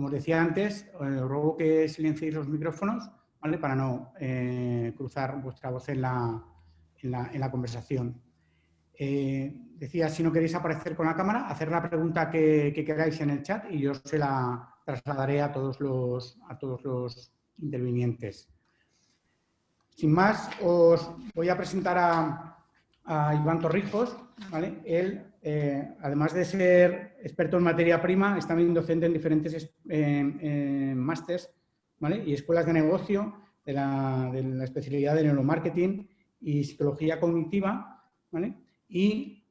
como os decía antes, os ruego que silenciéis los micrófonos, ¿vale? Para no cruzar vuestra voz en la conversación. Decía, si no queréis aparecer con la cámara, hacer la pregunta que queráis en el chat y yo se la trasladaré a todos los intervinientes. Sin más, os voy a presentar a Iván Torrijos, ¿vale? Él, además de ser experto en materia prima, es también docente en diferentes másters, ¿vale? Y escuelas de negocio de la especialidad de neuromarketing y psicología cognitiva, ¿vale? Y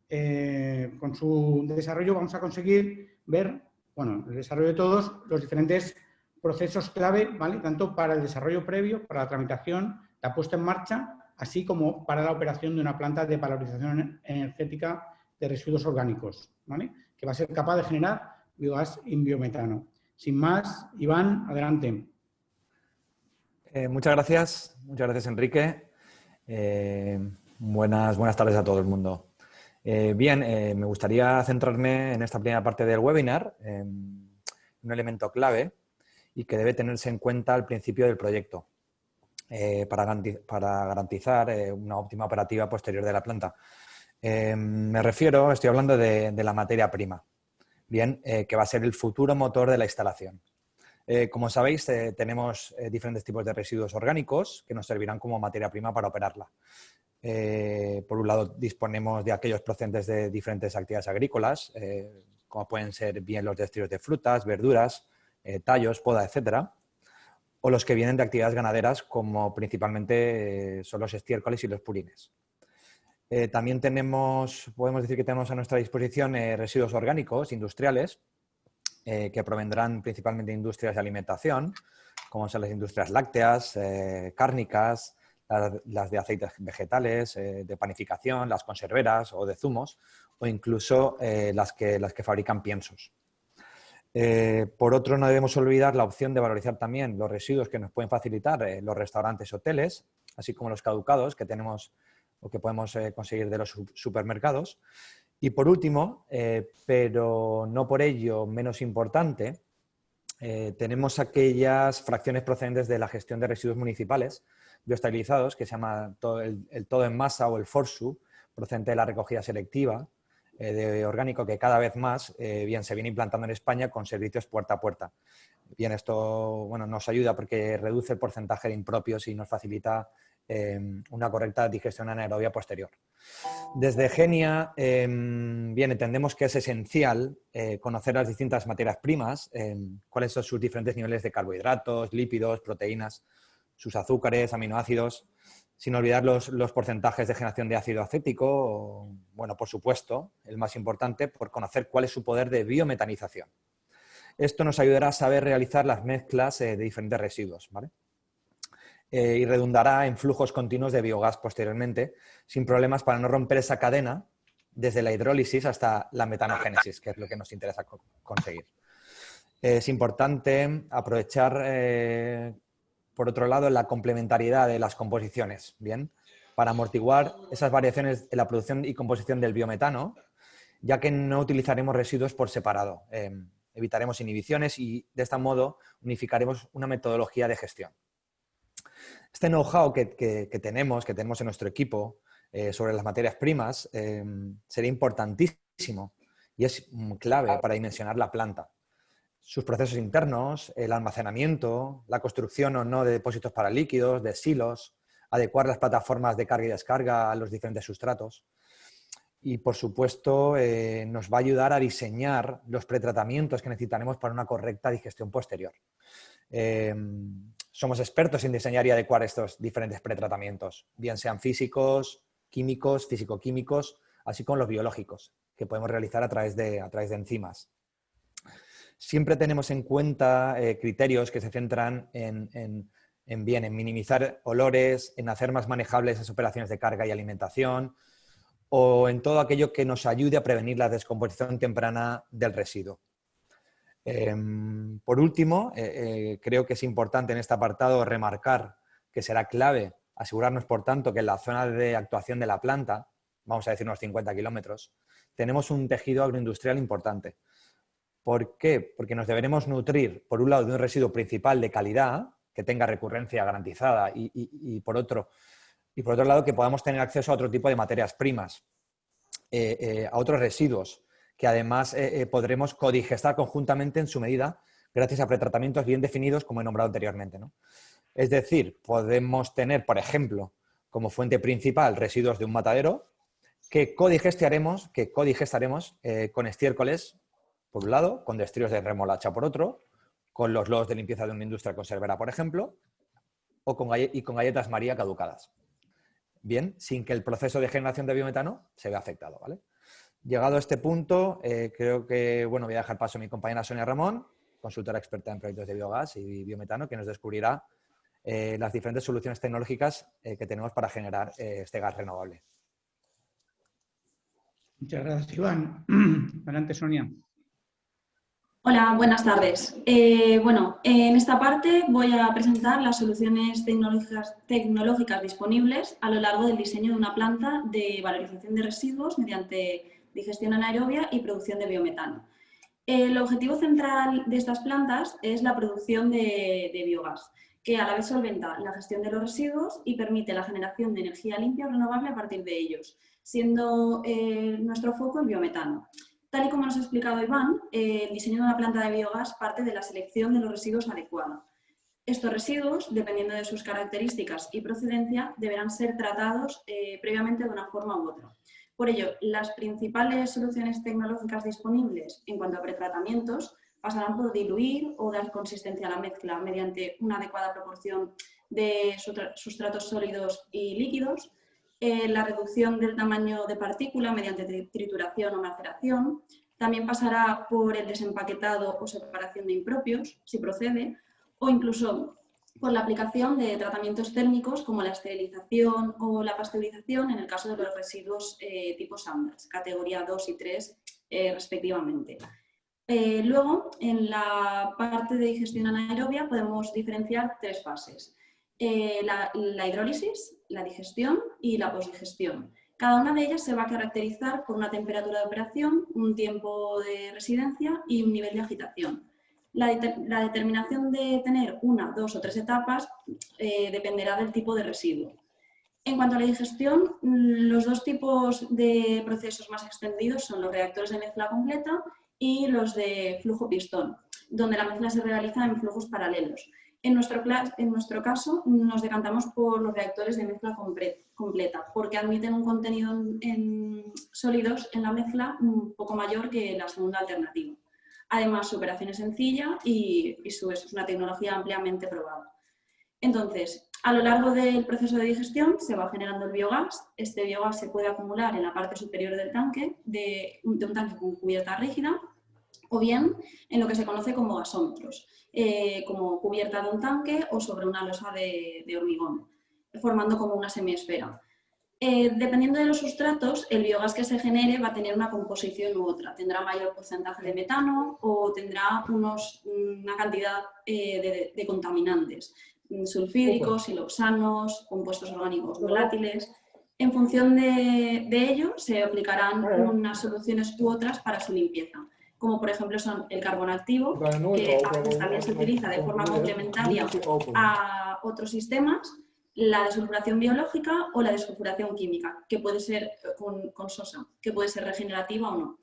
con su desarrollo vamos a conseguir ver, bueno, el desarrollo de todos los diferentes procesos clave, ¿vale? Tanto para el desarrollo previo, para la tramitación, la puesta en marcha, así como para la operación de una planta de valorización energética de residuos orgánicos, ¿vale? Que va a ser capaz de generar biogás y biometano. Sin más, Iván, adelante. Muchas gracias, Enrique. Buenas tardes a todo el mundo. Me gustaría centrarme en esta primera parte del webinar en un elemento clave y que debe tenerse en cuenta al principio del proyecto para garantizar una óptima operativa posterior de la planta. Estoy hablando de la materia prima, que va a ser el futuro motor de la instalación. Como sabéis, tenemos diferentes tipos de residuos orgánicos que nos servirán como materia prima para operarla. Por un lado, disponemos de aquellos procedentes de diferentes actividades agrícolas, como pueden ser bien los destellos de frutas, verduras, tallos, poda, etcétera, o los que vienen de actividades ganaderas, como principalmente son los estiércoles y los purines. También podemos decir que tenemos a nuestra disposición residuos orgánicos industriales, que provendrán principalmente de industrias de alimentación, como son las industrias lácteas, cárnicas, las de aceites vegetales, de panificación, las conserveras o de zumos, o incluso las que fabrican piensos. Por otro, no debemos olvidar la opción de valorizar también los residuos que nos pueden facilitar los restaurantes, hoteles, así como los caducados que tenemos o que podemos conseguir de los supermercados. Y por último, pero no por ello menos importante, tenemos aquellas fracciones procedentes de la gestión de residuos municipales bioestabilizados, que se llama el todo en masa o el FORSU, procedente de la recogida selectiva de orgánico, que cada vez más se viene implantando en España con servicios puerta a puerta. Esto nos ayuda porque reduce el porcentaje de impropios y nos facilita una correcta digestión anaerobia posterior. Desde Genia, entendemos que es esencial conocer las distintas materias primas, cuáles son sus diferentes niveles de carbohidratos, lípidos, proteínas, sus azúcares, aminoácidos, sin olvidar los porcentajes de generación de ácido acético, por supuesto, el más importante, por conocer cuál es su poder de biometanización. Esto nos ayudará a saber realizar las mezclas de diferentes residuos, ¿vale? Y redundará en flujos continuos de biogás posteriormente, sin problemas para no romper esa cadena desde la hidrólisis hasta la metanogénesis, que es lo que nos interesa conseguir. Es importante aprovechar, por otro lado, la complementariedad de las composiciones, para amortiguar esas variaciones en la producción y composición del biometano, ya que no utilizaremos residuos por separado. Evitaremos inhibiciones y, de este modo, unificaremos una metodología de gestión. Este know-how que tenemos en nuestro equipo sobre las materias primas sería importantísimo y es clave para dimensionar la planta. Sus procesos internos, el almacenamiento, la construcción o no de depósitos para líquidos, de silos, adecuar las plataformas de carga y descarga a los diferentes sustratos. Y, por supuesto, nos va a ayudar a diseñar los pretratamientos que necesitaremos para una correcta digestión posterior. Somos expertos en diseñar y adecuar estos diferentes pretratamientos, bien sean físicos, químicos, físico-químicos, así como los biológicos, que podemos realizar a través de enzimas. Siempre tenemos en cuenta criterios que se centran en minimizar olores, en hacer más manejables esas operaciones de carga y alimentación, o en todo aquello que nos ayude a prevenir la descomposición temprana del residuo. Por último, creo que es importante en este apartado remarcar que será clave asegurarnos, por tanto, que en la zona de actuación de la planta, vamos a decir unos 50 kilómetros, tenemos un tejido agroindustrial importante. ¿Por qué? Porque nos deberemos nutrir, por un lado, de un residuo principal de calidad, que tenga recurrencia garantizada y por otro lado, que podamos tener acceso a otro tipo de materias primas, a otros residuos, que además podremos codigestar conjuntamente en su medida gracias a pretratamientos bien definidos, como he nombrado anteriormente, ¿no? Es decir, podemos tener, por ejemplo, como fuente principal residuos de un matadero que codigestaremos con estiércoles, por un lado, con destríos de remolacha, por otro, con los lodos de limpieza de una industria conservera, por ejemplo, o con galletas María caducadas. Bien, sin que el proceso de generación de biometano se vea afectado, ¿vale? Llegado a este punto, creo que voy a dejar paso a mi compañera Sonia Ramón, consultora experta en proyectos de biogás y biometano, que nos descubrirá las diferentes soluciones tecnológicas que tenemos para generar este gas renovable. Muchas gracias, Iván. Adelante, Sonia. Hola, buenas tardes. En esta parte voy a presentar las soluciones tecnológicas disponibles a lo largo del diseño de una planta de valorización de residuos mediante digestión anaerobia y producción de biometano. El objetivo central de estas plantas es la producción de biogás, que a la vez solventa la gestión de los residuos y permite la generación de energía limpia o renovable a partir de ellos, siendo nuestro foco el biometano. Tal y como nos ha explicado Iván, el diseño de una planta de biogás parte de la selección de los residuos adecuada. Estos residuos, dependiendo de sus características y procedencia, deberán ser tratados previamente de una forma u otra. Por ello, las principales soluciones tecnológicas disponibles en cuanto a pretratamientos pasarán por diluir o dar consistencia a la mezcla mediante una adecuada proporción de sustratos sólidos y líquidos, la reducción del tamaño de partícula mediante trituración o maceración. También pasará por el desempaquetado o separación de impropios, si procede, o incluso por la aplicación de tratamientos térmicos como la esterilización o la pasteurización en el caso de los residuos tipo Sanders, categoría 2 y 3 respectivamente. Luego, en la parte de digestión anaerobia podemos diferenciar tres fases. La hidrólisis, la digestión y la posdigestión. Cada una de ellas se va a caracterizar por una temperatura de operación, un tiempo de residencia y un nivel de agitación. La determinación de tener una, dos o tres etapas dependerá del tipo de residuo. En cuanto a la digestión, los dos tipos de procesos más extendidos son los reactores de mezcla completa y los de flujo pistón, donde la mezcla se realiza en flujos paralelos. En nuestro caso, nos decantamos por los reactores de mezcla completa, porque admiten un contenido en sólidos en la mezcla un poco mayor que la segunda alternativa. Además, su operación es sencilla y es una tecnología ampliamente probada. Entonces, a lo largo del proceso de digestión se va generando el biogás. Este biogás se puede acumular en la parte superior del tanque, de un tanque con cubierta rígida, o bien en lo que se conoce como gasómetros, como cubierta de un tanque o sobre una losa de hormigón, formando como una semiesfera. Dependiendo de los sustratos, el biogás que se genere va a tener una composición u otra. Tendrá mayor porcentaje de metano o tendrá una cantidad de contaminantes, sulfídricos, siloxanos, compuestos orgánicos volátiles. En función de ello, se aplicarán unas soluciones u otras para su limpieza, como por ejemplo son el carbón activo, que a veces también se utiliza de forma complementaria a otros sistemas, la desulfuración biológica o la desulfuración química, que puede ser con sosa, que puede ser regenerativa o no.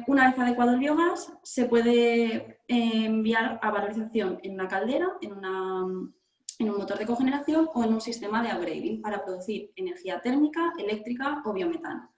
Una vez adecuado el biogás, se puede enviar a valorización en una caldera, en un motor de cogeneración o en un sistema de upgrading para producir energía térmica, eléctrica o biometano.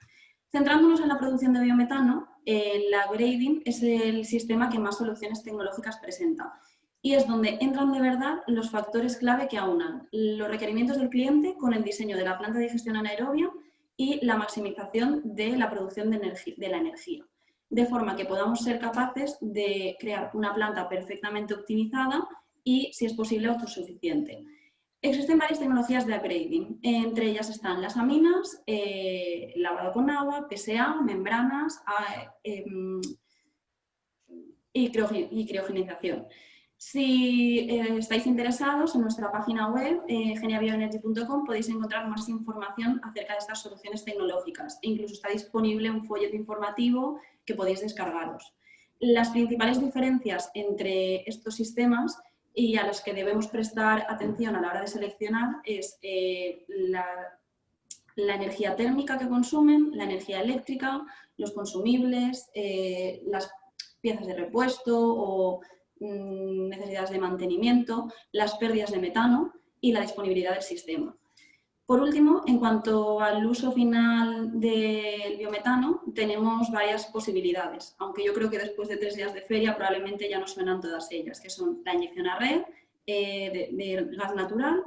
Centrándonos en la producción de biometano, el upgrading es el sistema que más soluciones tecnológicas presenta y es donde entran de verdad los factores clave que aunan los requerimientos del cliente con el diseño de la planta de digestión anaerobia y la maximización de la producción de la energía, de forma que podamos ser capaces de crear una planta perfectamente optimizada y, si es posible, autosuficiente. Existen varias tecnologías de upgrading, entre ellas están las aminas, lavado con agua, PSA, membranas y criogenización. Si estáis interesados, en nuestra página web, geniabioenergy.com, podéis encontrar más información acerca de estas soluciones tecnológicas e incluso está disponible un folleto informativo que podéis descargaros. Las principales diferencias entre estos sistemas y a los que debemos prestar atención a la hora de seleccionar es la energía térmica que consumen, la energía eléctrica, los consumibles, las piezas de repuesto o necesidades de mantenimiento, las pérdidas de metano y la disponibilidad del sistema. Por último, en cuanto al uso final del biometano, tenemos varias posibilidades, aunque yo creo que después de 3 días de feria probablemente ya nos suenan todas ellas, que son la inyección a red de gas natural,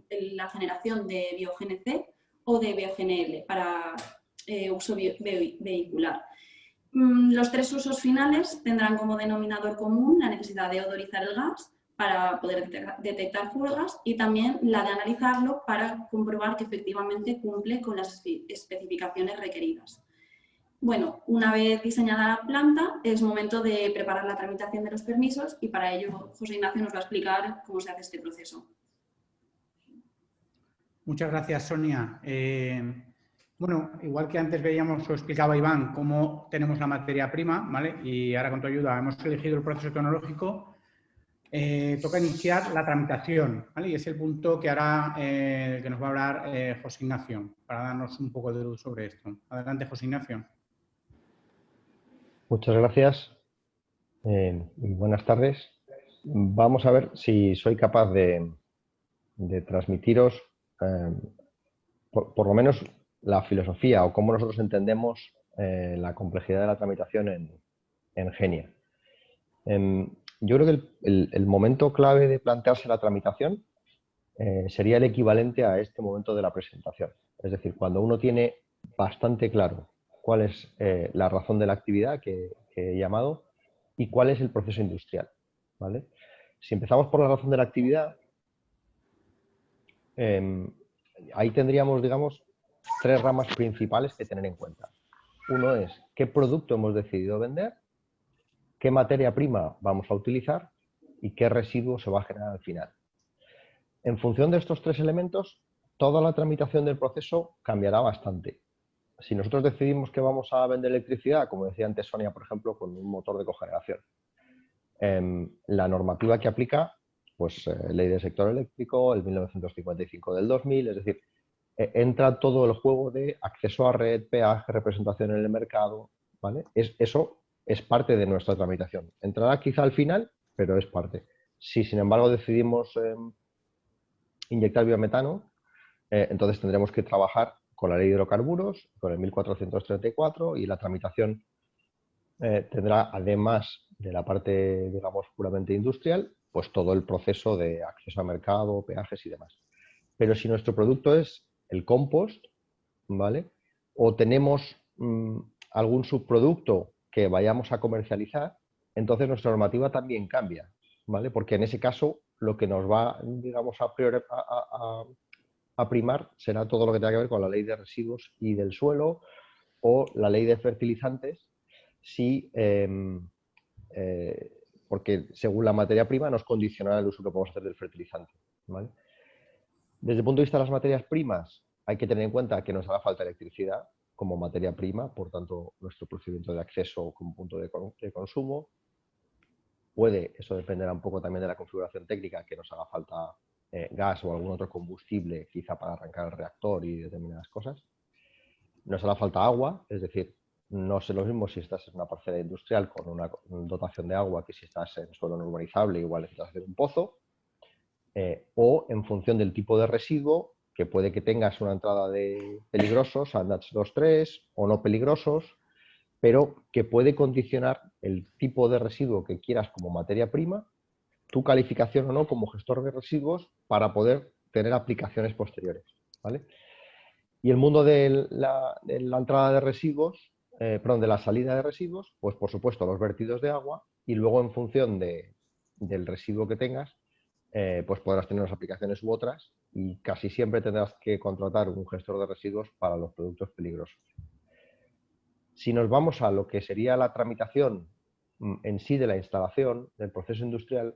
la generación de biogénese o de BioGNL para uso vehicular. Los 3 usos finales tendrán como denominador común la necesidad de odorizar el gas para poder detectar fugas y también la de analizarlo para comprobar que efectivamente cumple con las especificaciones requeridas. Bueno, una vez diseñada la planta, es momento de preparar la tramitación de los permisos y para ello José Ignacio nos va a explicar cómo se hace este proceso. Muchas gracias, Sonia. Bueno, igual que antes veíamos o explicaba Iván cómo tenemos la materia prima, ¿vale? Y ahora con tu ayuda hemos elegido el proceso tecnológico, toca iniciar la tramitación, ¿vale? Y es el punto que ahora que nos va a hablar José Ignacio, para darnos un poco de luz sobre esto. Adelante, José Ignacio. Muchas gracias y buenas tardes. Vamos a ver si soy capaz de transmitiros por lo menos la filosofía o cómo nosotros entendemos la complejidad de la tramitación en Genia. Yo creo que el momento clave de plantearse la tramitación sería el equivalente a este momento de la presentación. Es decir, cuando uno tiene bastante claro cuál es la razón de la actividad que he llamado y cuál es el proceso industrial, ¿vale? Si empezamos por la razón de la actividad, ahí tendríamos, digamos, 3 ramas principales que tener en cuenta. Uno es qué producto hemos decidido vender, qué materia prima vamos a utilizar y qué residuo se va a generar al final. En función de estos 3 elementos, toda la tramitación del proceso cambiará bastante. Si nosotros decidimos que vamos a vender electricidad, como decía antes Sonia, por ejemplo, con un motor de cogeneración, la normativa que aplica, pues ley del sector eléctrico, el 1955 del 2000, es decir, entra todo el juego de acceso a red, peaje, representación en el mercado, ¿vale? Eso es parte de nuestra tramitación. Entrará quizá al final, pero es parte. Si, sin embargo, decidimos inyectar biometano, entonces tendremos que trabajar con la ley de hidrocarburos, con el 1434 y la tramitación tendrá, además de la parte, digamos, puramente industrial, pues todo el proceso de acceso a mercado, peajes y demás. Pero si nuestro producto es el compost, ¿vale? O tenemos algún subproducto que vayamos a comercializar, entonces nuestra normativa también cambia, ¿vale? Porque en ese caso lo que nos va, digamos, a primar será todo lo que tenga que ver con la ley de residuos y del suelo o la ley de fertilizantes, porque según la materia prima nos condicionará el uso que podemos hacer del fertilizante, ¿vale? Desde el punto de vista de las materias primas, hay que tener en cuenta que nos hará falta electricidad como materia prima, por tanto, nuestro procedimiento de acceso como punto de consumo. Eso dependerá un poco también de la configuración técnica, que nos haga falta gas o algún otro combustible, quizá para arrancar el reactor y determinadas cosas. Nos hará falta agua, es decir, no sé lo mismo si estás en una parcela industrial con una dotación de agua que si estás en suelo no urbanizable, igual necesitas hacer un pozo. O en función del tipo de residuo, que puede que tengas una entrada de peligrosos, ANDATS 2.3 o no peligrosos, pero que puede condicionar el tipo de residuo que quieras como materia prima, tu calificación o no como gestor de residuos para poder tener aplicaciones posteriores, ¿vale? Y el mundo de la entrada de residuos, de la salida de residuos, pues por supuesto los vertidos de agua y luego en función del residuo que tengas, pues podrás tener unas aplicaciones u otras y casi siempre tendrás que contratar un gestor de residuos para los productos peligrosos. Si nos vamos a lo que sería la tramitación en sí de la instalación del proceso industrial,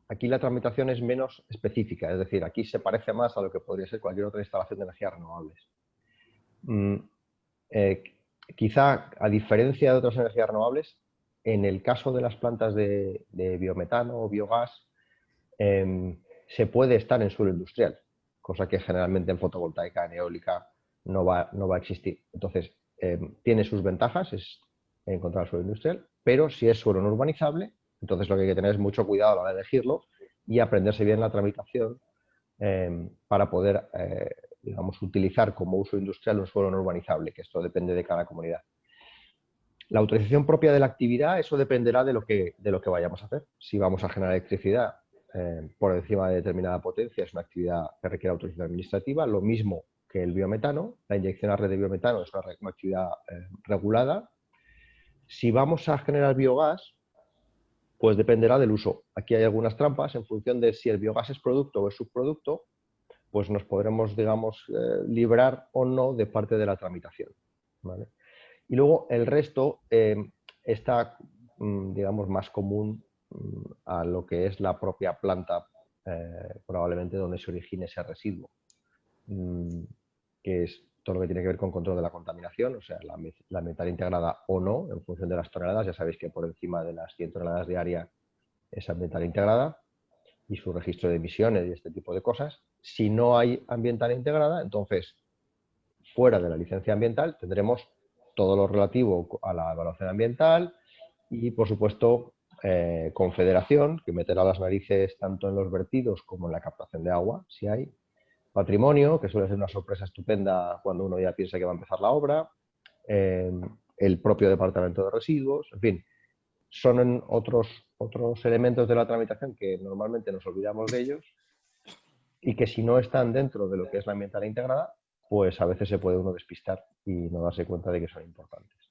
aquí la tramitación es menos específica, es decir, aquí se parece más a lo que podría ser cualquier otra instalación de energías renovables. quizá, a diferencia de otras energías renovables, en el caso de las plantas de biometano o biogás, se puede estar en suelo industrial, cosa que generalmente en fotovoltaica, en eólica, no va a existir. Entonces, tiene sus ventajas, es encontrar suelo industrial, pero si es suelo no urbanizable, entonces lo que hay que tener es mucho cuidado a la hora de elegirlo y aprenderse bien la tramitación para poder, digamos, utilizar como uso industrial un suelo no urbanizable, que esto depende de cada comunidad. La autorización propia de la actividad, eso dependerá de lo que vayamos a hacer. Si vamos a generar electricidad por encima de determinada potencia, es una actividad que requiere autorización administrativa, lo mismo que el biometano. La inyección a red de biometano es una actividad regulada. Si vamos a generar biogás, pues dependerá del uso. Aquí hay algunas trampas en función de si el biogás es producto o es subproducto, pues nos podremos, digamos, librar o no de parte de la tramitación, ¿vale? Y luego el resto está, digamos, más común a lo que es la propia planta, probablemente donde se origine ese residuo, que es todo lo que tiene que ver con control de la contaminación, o sea, la metal integrada o no, en función de las toneladas. Ya sabéis que por encima de las 100 toneladas diarias es ambiental integrada y su registro de emisiones y este tipo de cosas. Si no hay ambiental integrada, entonces, fuera de la licencia ambiental, tendremos todo lo relativo a la evaluación ambiental y, por supuesto, Confederación, que meterá las narices tanto en los vertidos como en la captación de agua, si hay. Patrimonio, que suele ser una sorpresa estupenda cuando uno ya piensa que va a empezar la obra. El propio Departamento de Residuos, en fin. Son otros elementos de la tramitación que normalmente nos olvidamos de ellos y que si no están dentro de lo que es la ambiental integrada, pues a veces se puede uno despistar y no darse cuenta de que son importantes.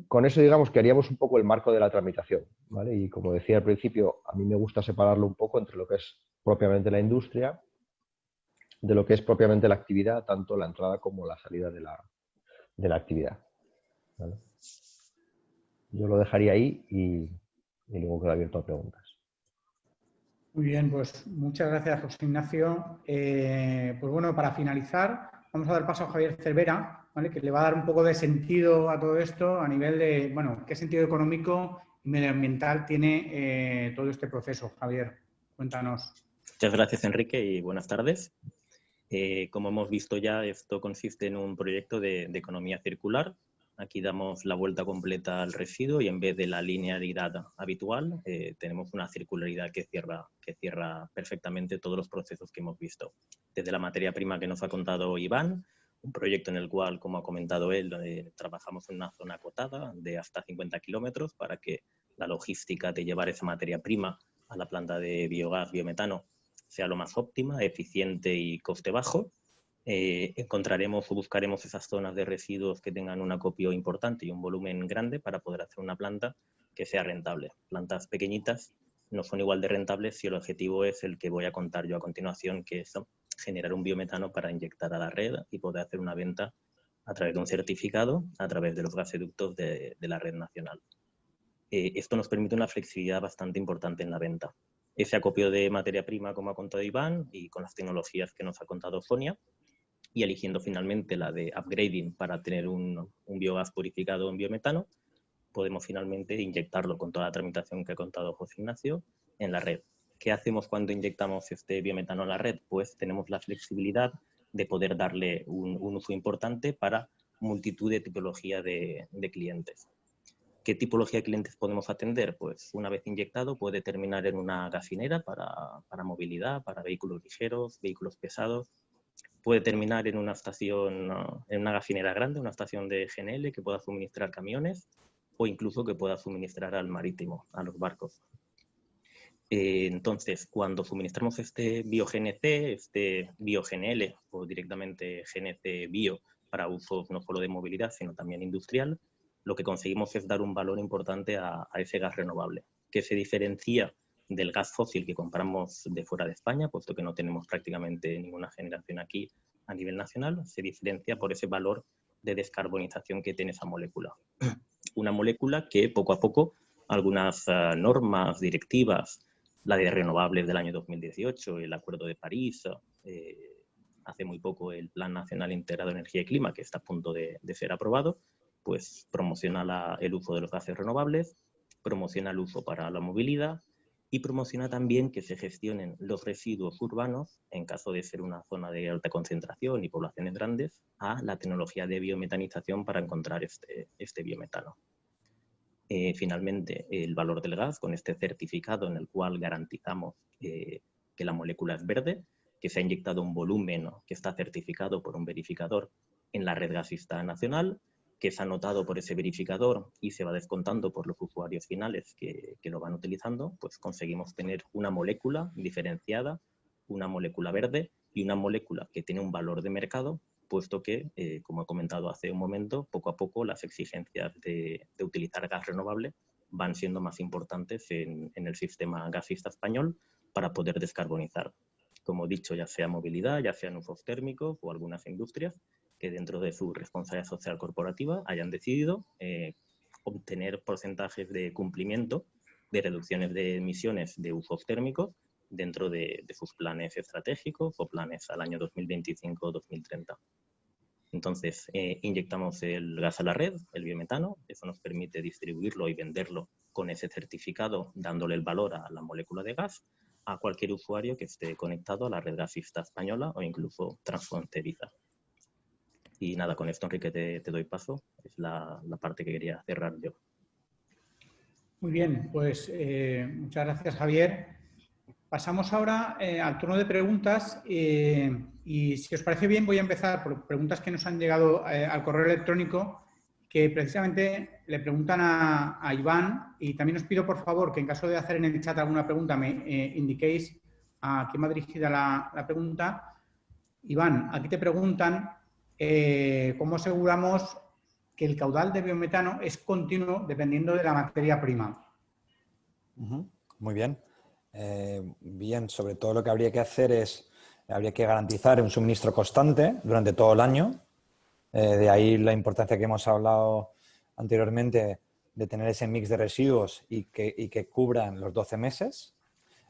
Con eso, digamos, que haríamos un poco el marco de la tramitación, ¿vale? Y como decía al principio, a mí me gusta separarlo un poco entre lo que es propiamente la industria, de lo que es propiamente la actividad, tanto la entrada como la salida de la actividad, ¿vale? Yo lo dejaría ahí y luego quedo abierto a preguntas. Muy bien, pues muchas gracias, José Ignacio. Pues bueno, para finalizar, vamos a dar paso a Javier Cervera, ¿vale? Que le va a dar un poco de sentido a todo esto a nivel de, bueno, qué sentido económico y medioambiental tiene todo este proceso. Javier, cuéntanos. Muchas gracias, Enrique, y buenas tardes. Como hemos visto ya, esto consiste en un proyecto de economía circular. Aquí damos la vuelta completa al residuo y en vez de la linealidad habitual, tenemos una circularidad que cierra perfectamente todos los procesos que hemos visto. Desde la materia prima que nos ha contado Iván, un proyecto en el cual, como ha comentado él, trabajamos en una zona acotada de hasta 50 kilómetros para que la logística de llevar esa materia prima a la planta de biogás, biometano, sea lo más óptima, eficiente y coste bajo. Encontraremos o buscaremos esas zonas de residuos que tengan un acopio importante y un volumen grande para poder hacer una planta que sea rentable. Plantas pequeñitas no son igual de rentables si el objetivo es el que voy a contar yo a continuación, que es generar un biometano para inyectar a la red y poder hacer una venta a través de un certificado, a través de los gasoductos de la red nacional. Esto nos permite una flexibilidad bastante importante en la venta. Ese acopio de materia prima, como ha contado Iván, y con las tecnologías que nos ha contado Sonia, y eligiendo finalmente la de upgrading para tener un biogás purificado en biometano, podemos finalmente inyectarlo con toda la tramitación que ha contado José Ignacio en la red. ¿Qué hacemos cuando inyectamos este biometano a la red? Pues tenemos la flexibilidad de poder darle un uso importante para multitud de tipología de clientes. ¿Qué tipología de clientes podemos atender? Pues una vez inyectado puede terminar en una gasolinera para movilidad, para vehículos ligeros, vehículos pesados. Puede terminar en una estación, en una gasolinera grande, una estación de GNL que pueda suministrar camiones o incluso que pueda suministrar al marítimo, a los barcos. Entonces, cuando suministramos este BioGNC, este BioGNL o directamente GNC Bio para usos no solo de movilidad, sino también industrial, lo que conseguimos es dar un valor importante a ese gas renovable, que se diferencia del gas fósil que compramos de fuera de España, puesto que no tenemos prácticamente ninguna generación aquí a nivel nacional, se diferencia por ese valor de descarbonización que tiene esa molécula. Una molécula que poco a poco algunas normas, directivas, la de renovables del año 2018, el Acuerdo de París, hace muy poco el Plan Nacional Integrado de Energía y Clima, que está a punto de ser aprobado, pues promociona el uso de los gases renovables, promociona el uso para la movilidad y promociona también que se gestionen los residuos urbanos, en caso de ser una zona de alta concentración y poblaciones grandes, a la tecnología de biometanización para encontrar este biometano. Finalmente, el valor del gas, con este certificado en el cual garantizamos que la molécula es verde, que se ha inyectado un volumen que está certificado por un verificador en la red gasista nacional, que es anotado por ese verificador y se va descontando por los usuarios finales que lo van utilizando, pues conseguimos tener una molécula diferenciada, una molécula verde y una molécula que tiene un valor de mercado, puesto que, como he comentado hace un momento, poco a poco las exigencias de utilizar gas renovable van siendo más importantes en el sistema gasista español para poder descarbonizar. Como he dicho, ya sea movilidad, ya sean usos térmicos o algunas industrias que dentro de su responsabilidad social corporativa hayan decidido obtener porcentajes de cumplimiento de reducciones de emisiones de usos térmicos dentro de sus planes estratégicos o planes al año 2025 o 2030. Entonces, inyectamos el gas a la red, el biometano, eso nos permite distribuirlo y venderlo con ese certificado, dándole el valor a la molécula de gas a cualquier usuario que esté conectado a la red gasista española o incluso transfronteriza. Y nada, con esto, Enrique, te doy paso. Es la parte que quería cerrar yo. Muy bien, pues muchas gracias, Javier. Pasamos ahora al turno de preguntas y si os parece bien voy a empezar por preguntas que nos han llegado al correo electrónico que precisamente le preguntan a Iván y también os pido por favor que en caso de hacer en el chat alguna pregunta me indiquéis a quién va dirigida la pregunta. Iván, aquí te preguntan cómo aseguramos que el caudal de biometano es continuo dependiendo de la materia prima. Muy bien. Bien, sobre todo lo que habría que hacer es, habría que garantizar un suministro constante durante todo el año. De ahí la importancia que hemos hablado anteriormente de tener ese mix de residuos y que cubran los 12 meses.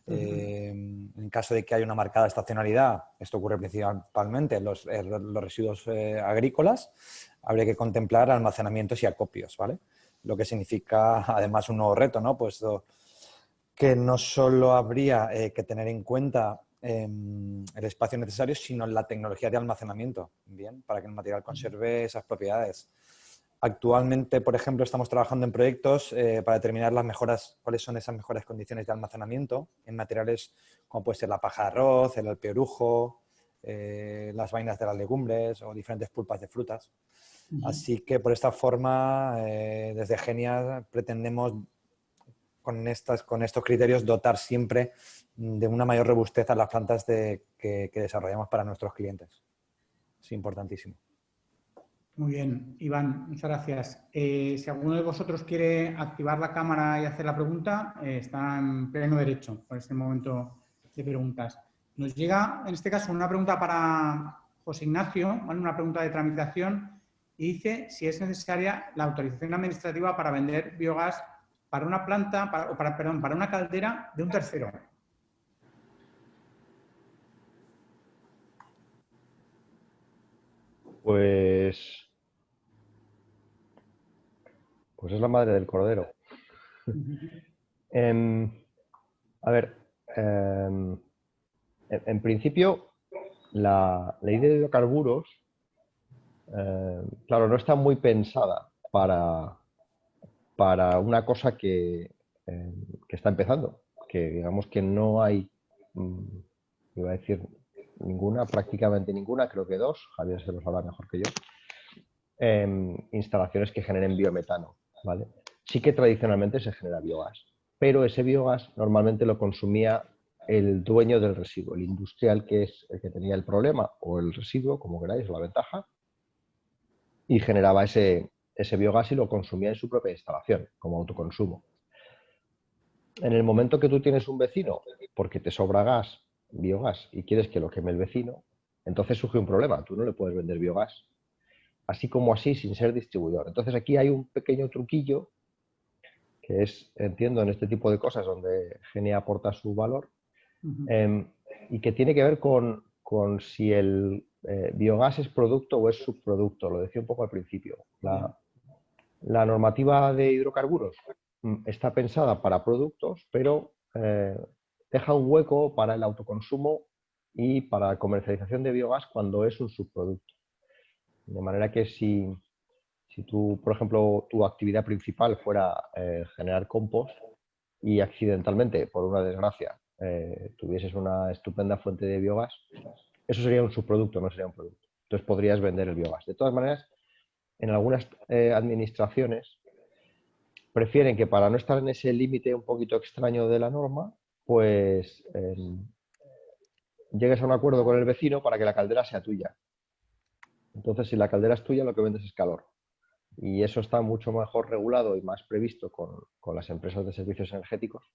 En caso de que haya una marcada estacionalidad, esto ocurre principalmente en los residuos agrícolas, habría que contemplar almacenamientos y acopios, ¿vale? Lo que significa además un nuevo reto, ¿no? Pues que no solo habría que tener en cuenta el espacio necesario, sino la tecnología de almacenamiento, bien, para que el material conserve esas propiedades. Actualmente, por ejemplo, estamos trabajando en proyectos para determinar cuáles son esas mejores condiciones de almacenamiento en materiales como puede ser la paja de arroz, el alpeurujo, las vainas de las legumbres o diferentes pulpas de frutas. Así que, por esta forma, desde Genia pretendemos con estos criterios dotar siempre de una mayor robustez a las plantas que desarrollamos para nuestros clientes. Es importantísimo. Muy bien, Iván, muchas gracias. Si alguno de vosotros quiere activar la cámara y hacer la pregunta, está en pleno derecho por este momento de preguntas. Nos llega, en este caso, una pregunta para José Ignacio, ¿vale? Una pregunta de tramitación, y dice si es necesaria la autorización administrativa para vender biogás para una planta, para una caldera de un tercero. Pues es la madre del cordero. A ver, en principio, la ley de hidrocarburos, claro, no está muy pensada para una cosa que está empezando, que digamos que no hay, iba a decir ninguna, prácticamente ninguna, creo que dos, Javier se lo sabrá mejor que yo, instalaciones que generen biometano, ¿vale? Sí que tradicionalmente se genera biogás, pero ese biogás normalmente lo consumía el dueño del residuo, el industrial, que es el que tenía el problema, o el residuo, como queráis, o la ventaja, y generaba ese biogás y lo consumía en su propia instalación, como autoconsumo. En el momento que tú tienes un vecino, porque te sobra gas, biogás, y quieres que lo queme el vecino, entonces surge un problema, tú no le puedes vender biogás, así como así, sin ser distribuidor. Entonces aquí hay un pequeño truquillo, que es, entiendo, en este tipo de cosas donde Genia aporta su valor, y que tiene que ver con con si el biogás es producto o es subproducto. Lo decía un poco al principio. La normativa de hidrocarburos está pensada para productos, pero deja un hueco para el autoconsumo y para la comercialización de biogás cuando es un subproducto. De manera que si tú, por ejemplo, tu actividad principal fuera generar compost y accidentalmente, por una desgracia, tuvieses una estupenda fuente de biogás, eso sería un subproducto, no sería un producto. Entonces podrías vender el biogás. De todas maneras, en algunas administraciones prefieren que, para no estar en ese límite un poquito extraño de la norma, pues llegues a un acuerdo con el vecino para que la caldera sea tuya. Entonces, si la caldera es tuya, lo que vendes es calor. Y eso está mucho mejor regulado y más previsto con las empresas de servicios energéticos.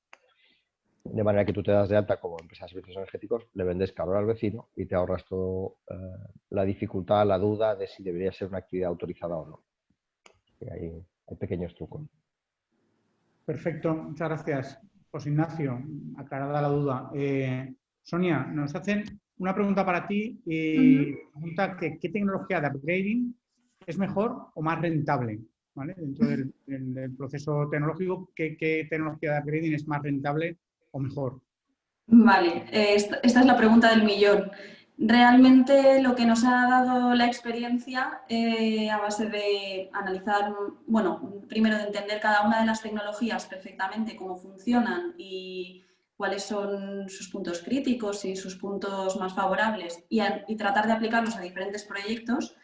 De manera que tú te das de alta como empresa de servicios energéticos, le vendes calor al vecino y te ahorras todo la dificultad, la duda de si debería ser una actividad autorizada o no. Y hay pequeños trucos. Perfecto, muchas gracias, José Ignacio. Aclarada la duda. Sonia, nos hacen una pregunta para ti y pregunta que ¿qué tecnología de upgrading es mejor o más rentable? ¿Vale? Dentro del proceso tecnológico, ¿qué tecnología de upgrading es más rentable o mejor? Vale, esta es la pregunta del millón. Realmente lo que nos ha dado la experiencia a base de analizar, bueno, primero de entender cada una de las tecnologías perfectamente, cómo funcionan y cuáles son sus puntos críticos y sus puntos más favorables y tratar de aplicarlos a diferentes proyectos,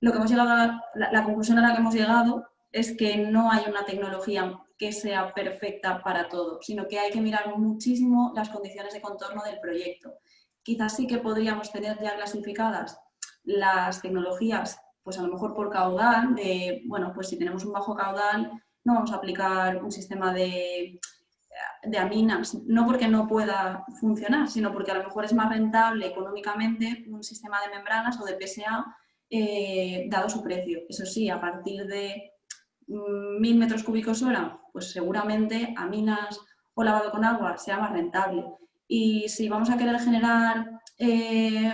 lo que hemos llegado la conclusión a la que hemos llegado es que no hay una tecnología que sea perfecta para todo, sino que hay que mirar muchísimo las condiciones de contorno del proyecto. Quizás sí que podríamos tener ya clasificadas las tecnologías, pues a lo mejor por caudal, bueno, pues si tenemos un bajo caudal no vamos a aplicar un sistema de aminas, no porque no pueda funcionar, sino porque a lo mejor es más rentable económicamente un sistema de membranas o de PSA dado su precio. Eso sí, a partir de 1000 metros cúbicos hora, pues seguramente aminas o lavado con agua sea más rentable. Y si vamos a querer generar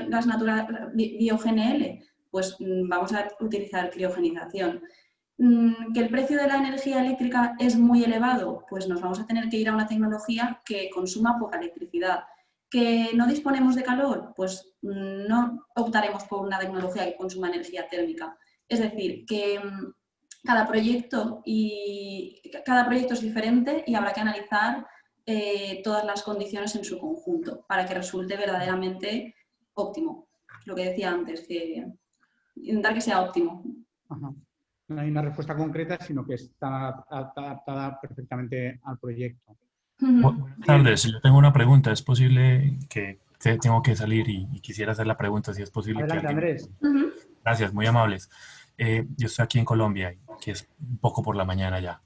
gas natural, bio-GNL, pues vamos a utilizar criogenización. ¿Que el precio de la energía eléctrica es muy elevado? Pues nos vamos a tener que ir a una tecnología que consuma poca electricidad. ¿Que no disponemos de calor? Pues no optaremos por una tecnología que consuma energía térmica. Es decir, que cada proyecto es diferente y habrá que analizar todas las condiciones en su conjunto para que resulte verdaderamente óptimo. Lo que decía antes, que intentar que sea óptimo. Ajá. No hay una respuesta concreta, sino que está adaptada perfectamente al proyecto. Buenas tardes, yo tengo una pregunta. ¿Es posible que tengo que salir y quisiera hacer la pregunta, si es posible? Adelante, que alguien... Andrés. Gracias, muy amables. Yo estoy aquí en Colombia, que es un poco por la mañana ya.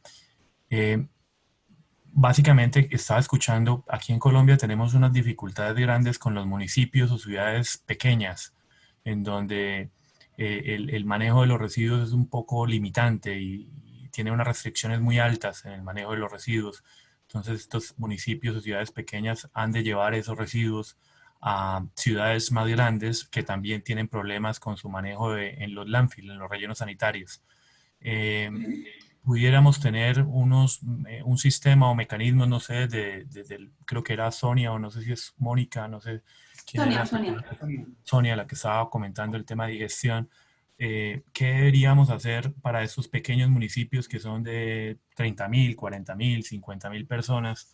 Básicamente estaba escuchando, aquí en Colombia tenemos unas dificultades grandes con los municipios o ciudades pequeñas, en donde el manejo de los residuos es un poco limitante y tiene unas restricciones muy altas en el manejo de los residuos. Entonces estos municipios o ciudades pequeñas han de llevar esos residuos a ciudades más grandes que también tienen problemas con su manejo en los landfills, en los rellenos sanitarios. Pudiéramos tener un sistema o mecanismos, no sé, creo que era Sonia o no sé si es Mónica, no sé quién era. Sonia, la que estaba comentando el tema de digestión. ¿Qué deberíamos hacer para esos pequeños municipios que son de 30.000, 40.000, 50.000 personas,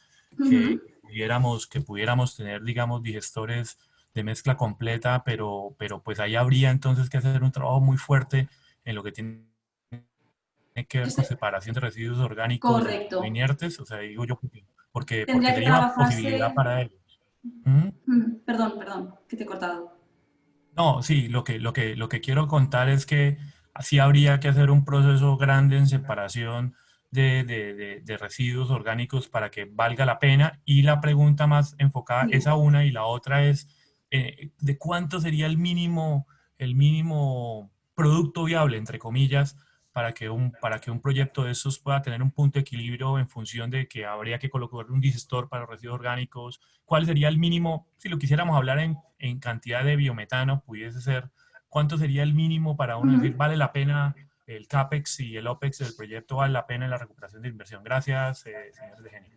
que pudiéramos tener, digamos, digestores de mezcla completa, pero pues ahí habría entonces que hacer un trabajo muy fuerte en lo que tiene que ver con separación de residuos orgánicos inertes? O sea, digo yo, porque sería una posibilidad para ellos. Perdón, que te he cortado. No, sí, lo que quiero contar es que así habría que hacer un proceso grande en separación de residuos orgánicos para que valga la pena. Y la pregunta más enfocada es a una, y la otra es ¿de cuánto sería el mínimo producto viable, entre comillas, para que un proyecto de esos pueda tener un punto de equilibrio en función de que habría que colocar un digestor para los residuos orgánicos? ¿Cuál sería el mínimo, si lo quisiéramos hablar en cantidad de biometano, pudiese ser, cuánto sería el mínimo para uno decir, vale la pena el CAPEX y el OPEX del proyecto, vale la pena en la recuperación de inversión? Gracias, señor de Genio.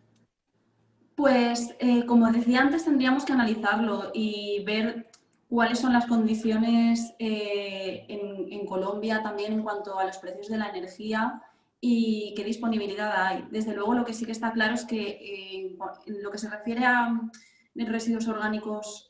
Pues, como decía antes, tendríamos que analizarlo y ver cuáles son las condiciones en Colombia también en cuanto a los precios de la energía y qué disponibilidad hay. Desde luego, lo que sí que está claro es que en lo que se refiere a residuos orgánicos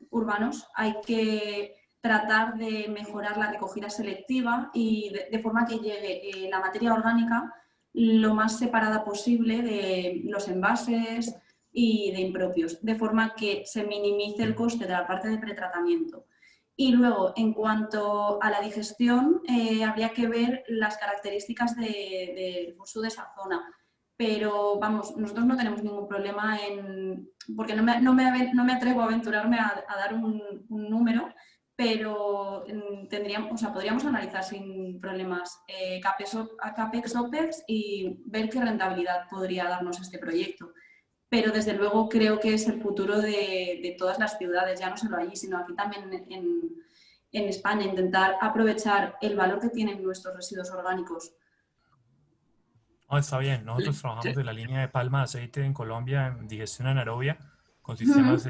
urbanos, hay que tratar de mejorar la recogida selectiva y de forma que llegue la materia orgánica lo más separada posible de los envases y de impropios, de forma que se minimice el coste de la parte de pretratamiento. Y luego, en cuanto a la digestión, habría que ver las características del uso de esa zona. Pero, vamos, nosotros no tenemos ningún problema porque no me atrevo a aventurarme a dar un número, pero podríamos analizar sin problemas CAPEX, OPEX y ver qué rentabilidad podría darnos este proyecto. Pero desde luego creo que es el futuro de todas las ciudades, ya no solo allí, sino aquí también en España, intentar aprovechar el valor que tienen nuestros residuos orgánicos. No, está bien. Nosotros trabajamos en la línea de palma de aceite en Colombia, en digestión anaerobia, con sistemas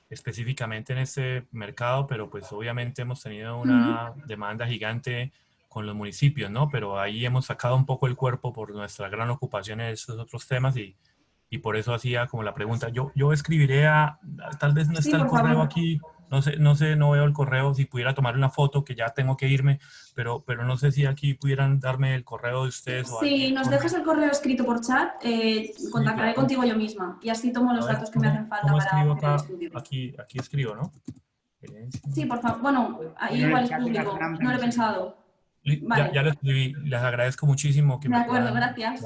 específicamente en este mercado, pero pues obviamente hemos tenido una demanda gigante con los municipios, ¿no? Pero ahí hemos sacado un poco el cuerpo por nuestra gran ocupación en estos otros temas y por eso hacía como la pregunta. Yo escribiré tal vez no está el correo aquí, no veo el correo, si pudiera tomar una foto, que ya tengo que irme, pero no sé si aquí pudieran darme el correo de ustedes. Si nos dejas el correo escrito por chat, contactaré contigo yo misma y así tomo los datos que me hacen falta para hacer el estudio. Aquí escribo, ¿no? Sí, por favor. Bueno, ahí igual es público, no lo he pensado. Vale. Ya lo escribí, les agradezco muchísimo. De acuerdo, gracias.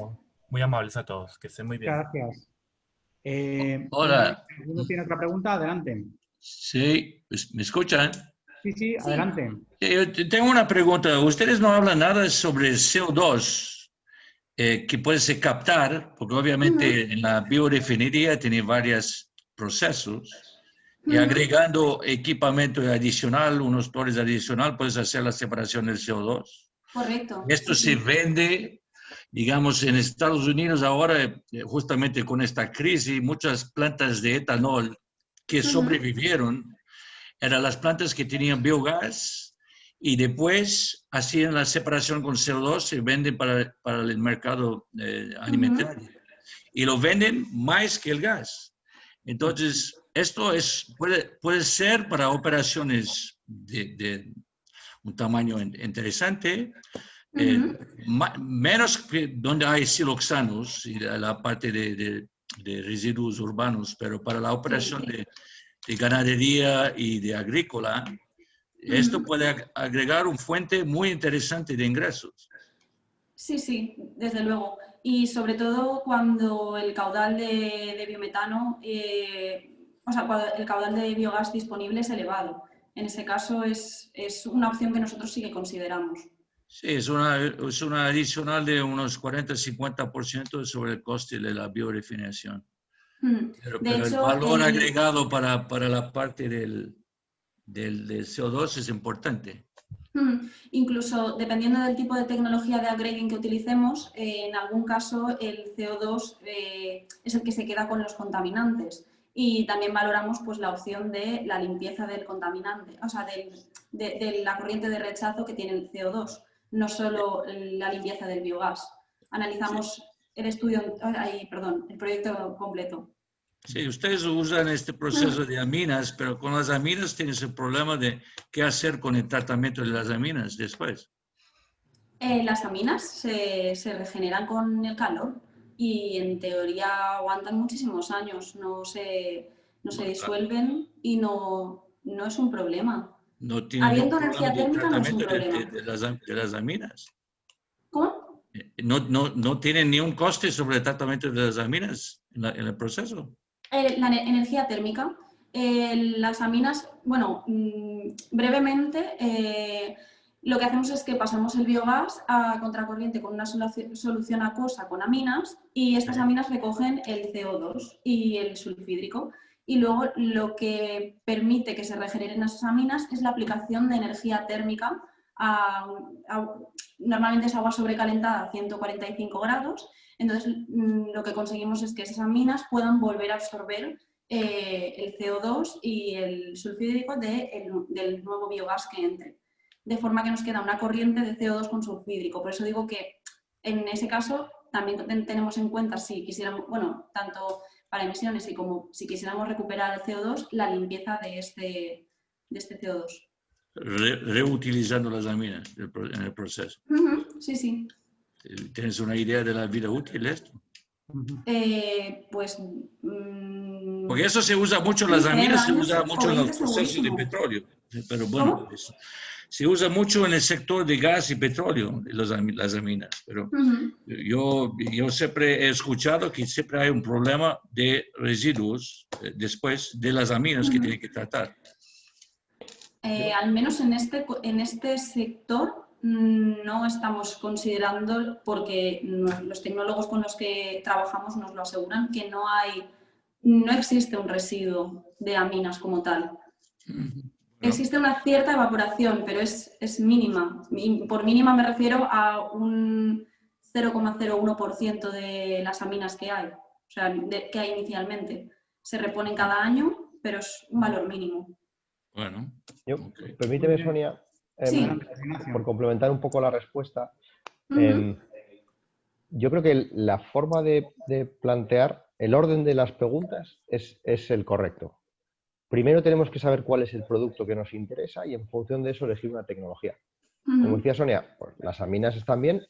Muy amables a todos, que estén muy bien. Gracias. Hola. ¿Alguno tiene otra pregunta? Adelante. Sí, ¿me escuchan? Sí, adelante. Tengo una pregunta. Ustedes no hablan nada sobre el CO2 que puede ser captar, porque obviamente en la biorefinería tiene varios procesos y agregando equipamiento adicional, unos torres adicional, puedes hacer la separación del CO2. Correcto. Esto se vende, digamos, en Estados Unidos ahora, justamente con esta crisis, muchas plantas de etanol que sobrevivieron eran las plantas que tenían biogás y después hacían la separación con CO2, se venden para el mercado alimentario y lo venden más que el gas. Entonces, esto puede ser para operaciones de un tamaño interesante, menos que donde hay siloxanos y la parte de residuos urbanos, pero para la operación de ganadería y de agrícola, esto puede agregar una fuente muy interesante de ingresos. Sí, desde luego. Y sobre todo cuando el caudal de biometano, cuando el caudal de biogás disponible es elevado. En ese caso es una opción que nosotros sí que consideramos. Sí, es una adicional de unos 40-50% sobre el coste de la biorefinación. Pero hecho, el valor agregado para la parte del CO2 es importante. Incluso dependiendo del tipo de tecnología de upgrading que utilicemos, en algún caso el CO2 es el que se queda con los contaminantes. Y también valoramos pues, la opción de la limpieza del contaminante, o sea, de la corriente de rechazo que tiene el CO2, no solo la limpieza del biogás. Analizamos el proyecto completo. Sí, ustedes usan este proceso de aminas, pero con las aminas tienes el problema de qué hacer con el tratamiento de las aminas después. Las aminas se regeneran con el calor y en teoría aguantan muchísimos años, no se disuelven y no es un problema. No tiene habiendo energía térmica no es un problema. De las aminas. ¿Cómo? No tienen ni un coste sobre el tratamiento de las aminas en el proceso. La energía térmica. Las aminas, bueno, brevemente, lo que hacemos es que pasamos el biogás a contracorriente con una solución acuosa con aminas y estas aminas recogen el CO2 y el sulfídrico. Y luego lo que permite que se regeneren esas aminas es la aplicación de energía térmica normalmente es agua sobrecalentada a 145 grados. Entonces lo que conseguimos es que esas aminas puedan volver a absorber el CO2 y el sulfídrico del nuevo biogás que entre. De forma que nos queda una corriente de CO2 con sulfídrico. Por eso digo que en ese caso también tenemos en cuenta si quisiéramos, bueno, tanto para emisiones y como si quisiéramos recuperar el CO2, la limpieza de este CO2. Reutilizando las aminas en el proceso. Sí, sí. ¿Tienes una idea de la vida útil de esto? Pues... porque eso se usa mucho, las aminas se usa mucho en los procesos de petróleo. Pero bueno, se usa mucho en el sector de gas y petróleo, las aminas. Pero yo siempre he escuchado que siempre hay un problema de residuos después de las aminas que tienen que tratar. Al menos en este sector no estamos considerando, porque los tecnólogos con los que trabajamos nos lo aseguran, que no existe un residuo de aminas como tal. Existe una cierta evaporación, pero es mínima. Por mínima me refiero a un 0,01% de las aminas que hay, o sea, que hay inicialmente. Se reponen cada año, pero es un valor mínimo. Bueno. Permíteme, Sonia, sí. por complementar un poco la respuesta. Yo creo que la forma de plantear el orden de las preguntas es el correcto. Primero tenemos que saber cuál es el producto que nos interesa y en función de eso elegir una tecnología. Como decía Sonia, pues las aminas están bien